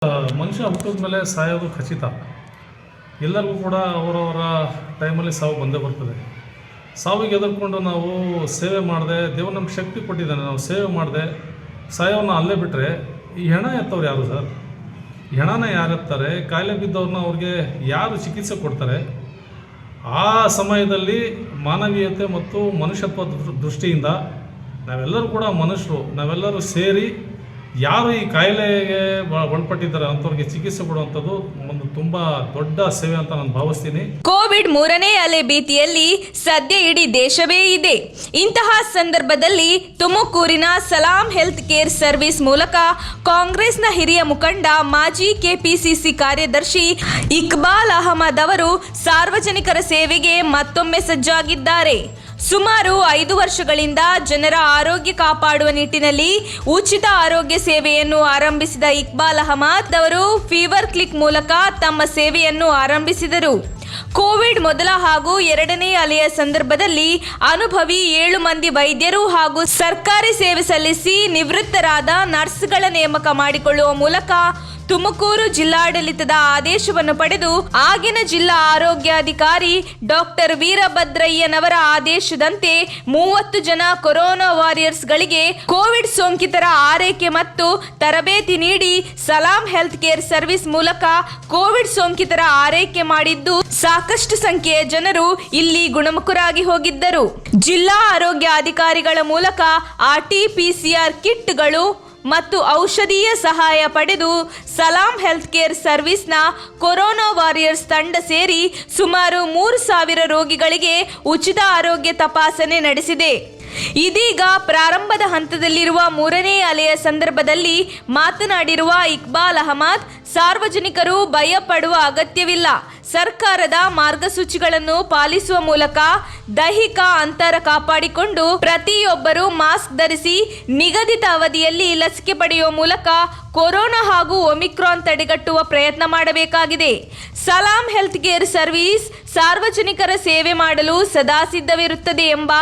ಮನುಷ್ಯ ಹುಟ್ಟಿದ ಮೇಲೆ ಸಾಯೋದು ಖಚಿತ. ಎಲ್ಲರಿಗೂ ಕೂಡ ಅವರವರ ಟೈಮಲ್ಲಿ ಸಾವು ಬಂದೇ ಬರ್ತದೆ. ಸಾವಿಗೆ ಎದುರ್ಕೊಂಡು ನಾವು ಸೇವೆ ಮಾಡದೆ, ದೇವರು ನಮ್ಗೆ ಶಕ್ತಿ ಕೊಟ್ಟಿದ್ದಾನೆ, ನಾವು ಸೇವೆ ಮಾಡದೆ ಸಾಯೋನ್ನ ಅಲ್ಲೇ ಬಿಟ್ಟರೆ ಈ ಹೆಣ ಎತ್ತವ್ರು ಯಾರು ಸರ್? ಹೆಣನ ಯಾರು ಎತ್ತಾರೆ? ಕಾಯಿಲೆ ಬಿದ್ದವ್ರನ್ನ ಅವ್ರಿಗೆ ಯಾರು ಚಿಕಿತ್ಸೆ ಕೊಡ್ತಾರೆ? ಆ ಸಮಯದಲ್ಲಿ ಮಾನವೀಯತೆ ಮತ್ತು ಮನುಷ್ಯತ್ವದ ದೃಷ್ಟಿಯಿಂದ ನಾವೆಲ್ಲರೂ ಕೂಡ ಮನುಷ್ಯರು, ನಾವೆಲ್ಲರೂ ಸೇರಿ ಯಾರು ಈ ಕಾಯಿಲೆಗೆ ಒಳಪಟ್ಟಿದ್ದಾರೆ ಅಂಥವ್ರಿಗೆ ಚಿಕಿತ್ಸೆ ಕೊಡುವಂಥದ್ದು ಒಂದು ತುಂಬಾ ದೊಡ್ಡ ಸೇವೆ ಅಂತ ನಾನು ಭಾವಿಸ್ತೀನಿ. ಕೋವಿಡ್ 3ನೇ ಅಲೆ ಭೀತಿಯಲ್ಲಿ ಸದ್ಯ ಇಡೀ ದೇಶವೇ ಇದೆ. ಇಂತಹ ಸಂದರ್ಭದಲ್ಲಿ ತುಮಕೂರಿನ ಸಲಾಂ ಹೆಲ್ತ್ ಕೇರ್ ಸರ್ವಿಸ್ ಮೂಲಕ ಕಾಂಗ್ರೆಸ್ನ ಹಿರಿಯ ಮುಖಂಡ ಮಾಜಿ ಕೆಪಿಸಿಸಿ ಕಾರ್ಯದರ್ಶಿ ಇಕ್ಬಾಲ್ ಅಹಮದ್ ಅವರು ಸಾರ್ವಜನಿಕರ ಸೇವೆಗೆ ಮತ್ತೊಮ್ಮೆ ಸಜ್ಜಾಗಿದ್ದಾರೆ. ಸುಮಾರು 5 ವರ್ಷಗಳಿಂದ ಜನರ ಆರೋಗ್ಯ ಕಾಪಾಡುವ ನಿಟ್ಟಿನಲ್ಲಿ ಉಚಿತ ಆರೋಗ್ಯ ಸೇವೆಯನ್ನು ಆರಂಭಿಸಿದ ಇಕ್ಬಾಲ್ ಅಹಮದ್ ಅವರು ಫೀವರ್ ಕ್ಲಿಕ್ ಮೂಲಕ ತಮ್ಮ ಸೇವೆಯನ್ನು ಆರಂಭಿಸಿದರು. ಕೋವಿಡ್ ಮೊದಲ ಹಾಗೂ 2ನೇ ಅಲೆಯ ಸಂದರ್ಭದಲ್ಲಿ ಅನುಭವಿ 7 ಮಂದಿ ವೈದ್ಯರು ಹಾಗೂ ಸರ್ಕಾರಿ ಸೇವೆ ಸಲ್ಲಿಸಿ ನಿವೃತ್ತರಾದ ನರ್ಸ್ಗಳ ನೇಮಕ ಮಾಡಿಕೊಳ್ಳುವ ಮೂಲಕ ತುಮಕೂರು ಜಿಲ್ಲಾಡಳಿತದ ಆದೇಶವನ್ನು ಪಡೆದು ಆಗಿನ ಜಿಲ್ಲಾ ಆರೋಗ್ಯಾಧಿಕಾರಿ ಡಾಕ್ಟರ್ ವೀರಭದ್ರಯ್ಯನವರ ಆದೇಶದಂತೆ 30 ಜನ ಕೊರೋನಾ ವಾರಿಯರ್ಸ್ಗಳಿಗೆ ಕೋವಿಡ್ ಸೋಂಕಿತರ ಆರೈಕೆ ಮತ್ತು ತರಬೇತಿ ನೀಡಿ ಸಲಾಂ ಹೆಲ್ತ್ ಕೇರ್ ಸರ್ವಿಸ್ ಮೂಲಕ ಕೋವಿಡ್ ಸೋಂಕಿತರ ಆರೈಕೆ ಮಾಡಿದ್ದು ಸಾಕಷ್ಟು ಸಂಖ್ಯೆಯ ಜನರು ಇಲ್ಲಿ ಗುಣಮುಖರಾಗಿ ಹೋಗಿದ್ದರು. ಜಿಲ್ಲಾ ಆರೋಗ್ಯ ಅಧಿಕಾರಿಗಳ ಮೂಲಕ RT-PCR ಕಿಟ್ಗಳು ಮತ್ತು ಔಷಧೀಯ ಸಹಾಯ ಪಡೆದು ಸಲಾಂ ಹೆಲ್ತ್ ಕೇರ್ ಸರ್ವಿಸ್ನ ಕೊರೋನಾ ವಾರಿಯರ್ಸ್ ತಂಡ ಸೇರಿ ಸುಮಾರು 3,000 ರೋಗಿಗಳಿಗೆ ಉಚಿತ ಆರೋಗ್ಯ ತಪಾಸಣೆ ನಡೆಸಿದೆ. ಇದೀಗ ಪ್ರಾರಂಭದ ಹಂತದಲ್ಲಿರುವ 3ನೇ ಅಲೆಯ ಸಂದರ್ಭದಲ್ಲಿ ಮಾತನಾಡಿರುವ ಇಕ್ಬಾಲ್ ಅಹಮದ್, ಸಾರ್ವಜನಿಕರು ಭಯ ಪಡುವ ಅಗತ್ಯವಿಲ್ಲ. ಸರ್ಕಾರದ ಮಾರ್ಗಸೂಚಿಗಳನ್ನು ಪಾಲಿಸುವ ಮೂಲಕ ದೈಹಿಕ ಅಂತರ ಕಾಪಾಡಿಕೊಂಡು ಪ್ರತಿಯೊಬ್ಬರು ಮಾಸ್ಕ್ ಧರಿಸಿ ನಿಗದಿತ ಅವಧಿಯಲ್ಲಿ ಲಸಿಕೆ ಪಡೆಯುವ ಮೂಲಕ ಕೊರೋನಾ ಹಾಗೂ ಒಮಿಕ್ರಾನ್ ತಡೆಗಟ್ಟುವ ಪ್ರಯತ್ನ ಮಾಡಬೇಕಾಗಿದೆ. ಸಲಾಂ ಹೆಲ್ತ್ ಕೇರ್ ಸರ್ವಿಸ್ ಸಾರ್ವಜನಿಕರ ಸೇವೆ ಮಾಡಲು ಸದಾ ಸಿದ್ಧವಿರುತ್ತದೆ ಎಂಬ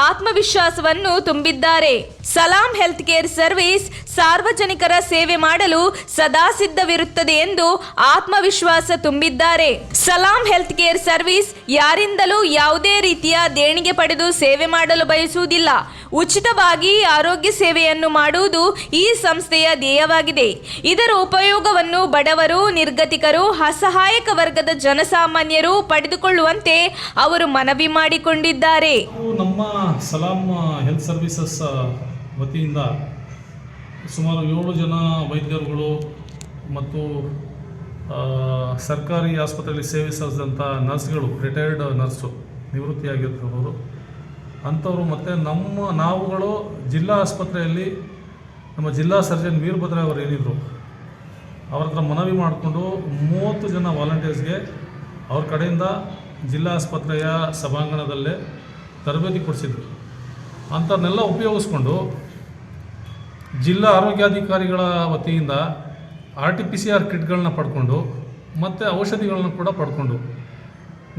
ಆತ್ಮವಿಶ್ವಾಸವನ್ನು ತುಂಬಿದ್ದಾರೆ. ಸಲಾಂ ಹೆಲ್ತ್ ಕೇರ್ ಸರ್ವಿಸ್ ಸಾರ್ವಜನಿಕರ ಸೇವೆ ಮಾಡಲು ಸದಾ ಸಿದ್ಧವಿರುತ್ತದೆ ಎಂದು ಆತ್ಮವಿಶ್ವಾಸ ತುಂಬಿದ್ದಾರೆ. ಸಲಾಂ ಹೆಲ್ತ್ ಕೇರ್ ಸರ್ವಿಸ್ ಯಾರಿಂದಲೂ ಯಾವುದೇ ರೀತಿಯ ದೇಣಿಗೆ ಪಡೆದು ಸೇವೆ ಮಾಡಲು ಬಯಸುವುದಿಲ್ಲ. ಉಚಿತವಾಗಿ ಆರೋಗ್ಯ ಸೇವೆಯನ್ನು ಮಾಡುವುದು ಈ ಸಂಸ್ಥೆಯ ಧ್ಯೇಯವಾಗಿದೆ. ಇದರ ಉಪಯೋಗವನ್ನು ಬಡವರು, ನಿರ್ಗತಿಕರು, ಅಸಹಾಯಕ ವರ್ಗದ ಜನಸಾಮಾನ್ಯರು ಪಡೆದುಕೊಳ್ಳುವಂತೆ ಅವರು ಮನವಿ ಮಾಡಿಕೊಂಡಿದ್ದಾರೆ. ನಮ್ಮ ಸಲಾಂ ಹೆಲ್ತ್ ಸರ್ವಿಸಸ್ ವತಿಯಿಂದ ಸುಮಾರು 7 ಜನ ವೈದ್ಯರುಗಳು ಮತ್ತು ಸರ್ಕಾರಿ ಆಸ್ಪತ್ರೆಯಲ್ಲಿ ಸೇವೆ ಸಲ್ಲಿಸಿದಂಥ ನರ್ಸ್ಗಳು, ರಿಟೈರ್ಡ್ ನರ್ಸು, ನಿವೃತ್ತಿಯಾಗಿರ್ತವರು ಅಂಥವರು, ಮತ್ತು ನಾವುಗಳು ಜಿಲ್ಲಾ ಆಸ್ಪತ್ರೆಯಲ್ಲಿ ನಮ್ಮ ಜಿಲ್ಲಾ ಸರ್ಜನ್ ವೀರಭದ್ರ ಅವರು ಏನಿದ್ರು ಅವ್ರ ಹತ್ರ ಮನವಿ ಮಾಡಿಕೊಂಡು 30 ಜನ ವಾಲಂಟಿಯರ್ಸ್ಗೆ ಅವ್ರ ಕಡೆಯಿಂದ ಜಿಲ್ಲಾ ಆಸ್ಪತ್ರೆಯ ಸಭಾಂಗಣದಲ್ಲೇ ತರಬೇತಿ ಕೊಡಿಸಿದ್ರು. ಅಂಥವ್ರನ್ನೆಲ್ಲ ಉಪಯೋಗಿಸ್ಕೊಂಡು ಜಿಲ್ಲಾ ಆರೋಗ್ಯಾಧಿಕಾರಿಗಳ ವತಿಯಿಂದ RT-PCR ಕಿಟ್ಗಳನ್ನ ಪಡ್ಕೊಂಡು ಮತ್ತು ಔಷಧಿಗಳನ್ನ ಕೂಡ ಪಡ್ಕೊಂಡು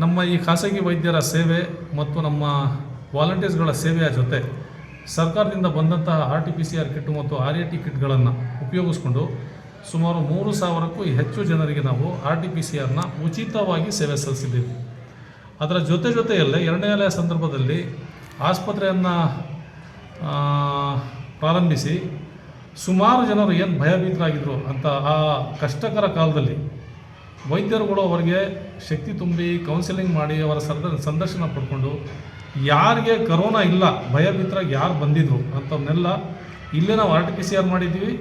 ನಮ್ಮ ಈ ಖಾಸಗಿ ವೈದ್ಯರ ಸೇವೆ ಮತ್ತು ನಮ್ಮ ವಾಲಂಟಿಯರ್ಸ್ಗಳ ಸೇವೆಯ ಜೊತೆ ಸರ್ಕಾರದಿಂದ ಬಂದಂತಹ RT-PCR ಕಿಟ್ ಮತ್ತು RAT ಕಿಟ್ಗಳನ್ನು ಉಪಯೋಗಿಸ್ಕೊಂಡು ಸುಮಾರು 3,000ಕ್ಕೂ ಹೆಚ್ಚು ಜನರಿಗೆ ನಾವು RT-PCRನ ಉಚಿತವಾಗಿ ಸೇವೆ ಸಲ್ಲಿಸಿದ್ದೀವಿ. ಅದರ ಜೊತೆಯಲ್ಲೇ 2ನೇ ಅಲೆಯ ಸಂದರ್ಭದಲ್ಲಿ ಆಸ್ಪತ್ರೆಯನ್ನು ಪ್ರಾರಂಭಿಸಿ ಸುಮಾರು ಜನರು ಏನು ಭಯಭೀತರಾಗಿದ್ದರು ಅಂತ ಆ ಕಷ್ಟಕರ ಕಾಲದಲ್ಲಿ ವೈದ್ಯರುಗಳು ಅವರಿಗೆ ಶಕ್ತಿ ತುಂಬಿ ಕೌನ್ಸಿಲಿಂಗ್ ಮಾಡಿ ಅವರ ಸಂದರ್ಶನ ಪಡ್ಕೊಂಡು ಯಾರಿಗೆ ಕರೋನಾ ಇಲ್ಲ, ಭಯಭೀತರಾಗಿ ಯಾರು ಬಂದಿದ್ರು ಅಂಥವನ್ನೆಲ್ಲ ಇಲ್ಲೇ ನಾವು RT-PCR ಮಾಡಿದ್ದೀವಿ.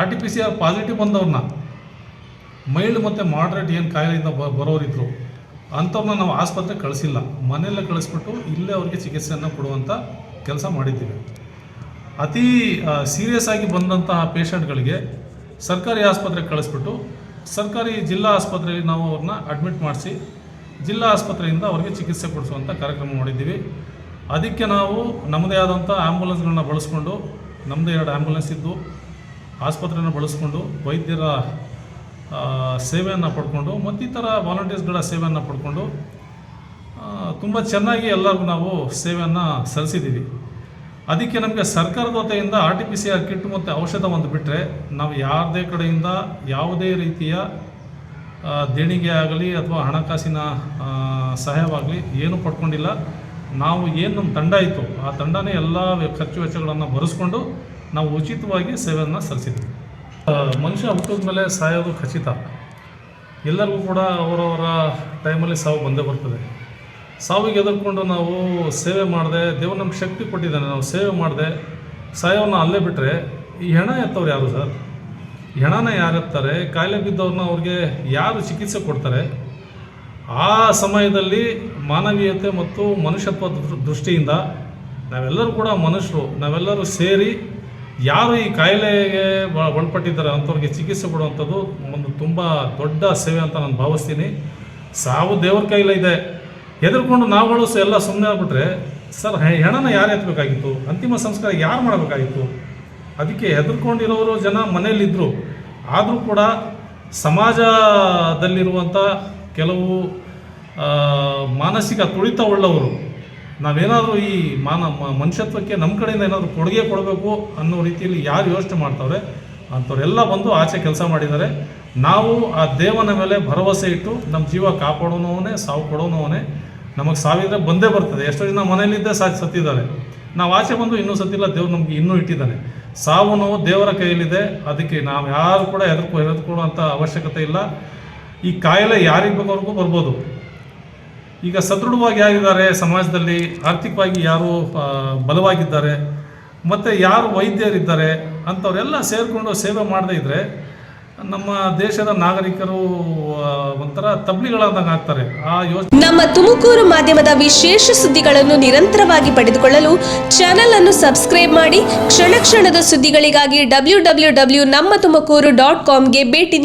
RT-PCR ಪಾಸಿಟಿವ್ ಬಂದವ್ರನ್ನ, ಮೈಲ್ಡ್ ಮತ್ತು ಮಾಡ್ರೇಟ್ ಏನು ಕಾಯಿಲೆಯಿಂದ ಬರೋರಿದ್ರು ಅಂಥವ್ರನ್ನ ನಾವು ಆಸ್ಪತ್ರೆಗೆ ಕಳಿಸಿಲ್ಲ, ಮನೆಯಲ್ಲೇ ಕಳಿಸ್ಬಿಟ್ಟು ಇಲ್ಲೇ ಅವ್ರಿಗೆ ಚಿಕಿತ್ಸೆಯನ್ನು ಕೊಡುವಂಥ ಕೆಲಸ ಮಾಡಿದ್ದೀವಿ. ಅತಿ ಸೀರಿಯಸ್ ಆಗಿ ಬಂದಂತಹ ಪೇಷಂಟ್ಗಳಿಗೆ ಸರ್ಕಾರಿ ಆಸ್ಪತ್ರೆಗೆ ಕಳಿಸ್ಬಿಟ್ಟು ಸರ್ಕಾರಿ ಜಿಲ್ಲಾ ಆಸ್ಪತ್ರೆಯಲ್ಲಿ ನಾವು ಅವ್ರನ್ನ ಅಡ್ಮಿಟ್ ಮಾಡಿಸಿ ಜಿಲ್ಲಾ ಆಸ್ಪತ್ರೆಯಿಂದ ಅವ್ರಿಗೆ ಚಿಕಿತ್ಸೆ ಕೊಡಿಸುವಂಥ ಕಾರ್ಯಕ್ರಮ ಮಾಡಿದ್ದೀವಿ. ಅದಕ್ಕೆ ನಾವು ನಮ್ಮದೇ ಆದಂಥ ಆ್ಯಂಬುಲೆನ್ಸ್ಗಳನ್ನ ಬಳಸ್ಕೊಂಡು, ನಮ್ಮದೇ 2 ಆ್ಯಂಬುಲೆನ್ಸ್ ಇದ್ದು ಆಸ್ಪತ್ರೆಯನ್ನು ಬಳಸ್ಕೊಂಡು ವೈದ್ಯರ ಸೇವೆಯನ್ನು ಪಡ್ಕೊಂಡು ಮತ್ತಿತರ ವಾಲಂಟಿಯರ್ಸ್ಗಳ ಸೇವೆಯನ್ನು ಪಡ್ಕೊಂಡು ತುಂಬ ಚೆನ್ನಾಗಿ ಎಲ್ಲರಿಗೂ ನಾವು ಸೇವೆಯನ್ನು ಸಲ್ಲಿಸಿದ್ದೀವಿ. ಅದಕ್ಕೆ ನಮಗೆ ಸರ್ಕಾರದ ವತಿಯಿಂದ RT-PCR ಕಿಟ್ ಮತ್ತು ಔಷಧ ಒಂದು ಬಿಟ್ಟರೆ ನಾವು ಯಾವುದೇ ಕಡೆಯಿಂದ ಯಾವುದೇ ರೀತಿಯ ದೇಣಿಗೆ ಆಗಲಿ ಅಥವಾ ಹಣಕಾಸಿನ ಸಹಾಯವಾಗಲಿ ಏನೂ ಪಡ್ಕೊಂಡಿಲ್ಲ. ನಾವು ಏನು ನಮ್ಮ ತಂಡ ಇತ್ತು ಆ ತಂಡನೇ ಎಲ್ಲ ಖರ್ಚು ವೆಚ್ಚಗಳನ್ನು ಭರಿಸ್ಕೊಂಡು ನಾವು ಉಚಿತವಾಗಿ ಸೇವೆಯನ್ನು ಸಲ್ಲಿಸಿದ್ವಿ. ಮನುಷ್ಯ ಹುಟ್ಟಿದ ಮೇಲೆ ಸಾಯೋದು ಖಚಿತ. ಎಲ್ಲರಿಗೂ ಕೂಡ ಅವರವರ ಟೈಮಲ್ಲಿ ಸಾವು ಬಂದೇ ಬರ್ತದೆ. ಸಾವಿಗೆ ಎದುರ್ಕೊಂಡು ನಾವು ಸೇವೆ ಮಾಡಿದೆ, ದೇವರು ನಮ್ಗೆ ಶಕ್ತಿ ಕೊಟ್ಟಿದ್ದಾನೆ, ನಾವು ಸೇವೆ ಮಾಡಿದೆ ಸಾಯೋನ್ನ ಅಲ್ಲೇ ಬಿಟ್ಟರೆ ಈ ಹೆಣ ಎತ್ತವ್ರು ಯಾರು ಸರ್? ಈ ಹೆಣನ ಯಾರು ಎತ್ತಾರೆ? ಕಾಯಿಲೆ ಬಿದ್ದವ್ರನ್ನ ಅವ್ರಿಗೆ ಯಾರು ಚಿಕಿತ್ಸೆ ಕೊಡ್ತಾರೆ? ಆ ಸಮಯದಲ್ಲಿ ಮಾನವೀಯತೆ ಮತ್ತು ಮನುಷ್ಯತ್ವದ ದೃಷ್ಟಿಯಿಂದ ನಾವೆಲ್ಲರೂ ಕೂಡ ಮನುಷ್ಯರು, ನಾವೆಲ್ಲರೂ ಸೇರಿ ಯಾರು ಈ ಕಾಯಿಲೆಗೆ ಒಳಪಟ್ಟಿದ್ದಾರೆ ಅಂಥವ್ರಿಗೆ ಚಿಕಿತ್ಸೆ ಕೊಡುವಂಥದ್ದು ಒಂದು ತುಂಬ ದೊಡ್ಡ ಸೇವೆ ಅಂತ ನಾನು ಭಾವಿಸ್ತೀನಿ. ಸಾವು ದೇವ್ರ ಕೈಲೇ ಇದೆ. ಹೆದರ್ಕೊಂಡು ನಾವುಗಳು ಎಲ್ಲ ಸುಮ್ಮನೆ ಆಗ್ಬಿಟ್ರೆ ಸರ್ ಹೆಣನ ಯಾರು ಎತ್ತಬೇಕಾಗಿತ್ತು? ಅಂತಿಮ ಸಂಸ್ಕಾರ ಯಾರು ಮಾಡಬೇಕಾಗಿತ್ತು? ಅದಕ್ಕೆ ಹೆದರ್ಕೊಂಡಿರೋರು ಜನ ಮನೆಯಲ್ಲಿದ್ದರು. ಆದರೂ ಕೂಡ ಸಮಾಜದಲ್ಲಿರುವಂಥ ಕೆಲವು ಮಾನಸಿಕ ತುಳಿತ ಉಳ್ಳವರು ನಾವೇನಾದರೂ ಈ ಮನುಷ್ಯತ್ವಕ್ಕೆ ನಮ್ಮ ಕಡೆಯಿಂದ ಏನಾದರೂ ಕೊಡುಗೆ ಕೊಡಬೇಕು ಅನ್ನೋ ರೀತಿಯಲ್ಲಿ ಯಾರು ಯೋಚನೆ ಮಾಡ್ತಾವ್ರೆ ಅಂಥವರೆಲ್ಲ ಬಂದು ಆಚೆ ಕೆಲಸ ಮಾಡಿದ್ದಾರೆ. ನಾವು ಆ ದೇವನ ಮೇಲೆ ಭರವಸೆ ಇಟ್ಟು ನಮ್ಮ ಜೀವ ಕಾಪಾಡೋನವನೇ, ಸಾವು ಕೊಡೋನವನೇ. ನಮಗೆ ಸಾವಿದ್ರೆ ಬಂದೇ ಬರ್ತದೆ. ಎಷ್ಟೋ ಜನ ಮನೆಯಲ್ಲಿದ್ದೇ ಸತ್ತಿದ್ದಾರೆ. ನಾವು ಆಚೆ ಬಂದು ಇನ್ನೂ ಸತ್ತಿಲ್ಲ, ದೇವ್ರು ನಮಗೆ ಇನ್ನೂ ಇಟ್ಟಿದ್ದಾನೆ. ಸಾವು ನೋವು ದೇವರ ಕೈಯಲ್ಲಿದೆ. ಅದಕ್ಕೆ ನಾವು ಯಾರು ಕೂಡ ಹೆದರ್ಕೊಳ್ಳುವಂಥ ಅವಶ್ಯಕತೆ ಇಲ್ಲ. ಈ ಕಾಯಿಲೆ ಯಾರಿಗೆ ಬೇಕಾದ್ರೂ ಬರ್ಬೋದು. ಈಗ ಸದೃಢವಾಗಿ ಯಾರಿದ್ದಾರೆ ಸಮಾಜದಲ್ಲಿ, ಆರ್ಥಿಕವಾಗಿ ಯಾರು ಬಲವಾಗಿದ್ದಾರೆ, ಮತ್ತು ಯಾರು ವೈದ್ಯರಿದ್ದಾರೆ ಅಂಥವರೆಲ್ಲ ಸೇರಿಕೊಂಡು ಸೇವೆ ಮಾಡದೇ ಇದ್ದರೆ ನಮ್ಮ ದೇಶದ ನಾಗರಿಕರು ಒಂಥರ ತಬ್ಲಿಗಳಾದಂಗೆ ಆಗ್ತಾರೆ. ಆ ಯೋಚನೆ. ನಮ್ಮ ತುಮಕೂರು ಮಾಧ್ಯಮದ ವಿಶೇಷ ಸುದ್ದಿಗಳನ್ನು ನಿರಂತರವಾಗಿ ಪಡೆದುಕೊಳ್ಳಲು ಚಾನೆಲ್ ಅನ್ನು ಸಬ್ಸ್ಕ್ರೈಬ್ ಮಾಡಿ. ಕ್ಷಣ ಕ್ಷಣದ ಸುದ್ದಿಗಳಿಗಾಗಿ www.nammathumakuru.com ಗೆ ಭೇಟಿ ನೀಡಿ.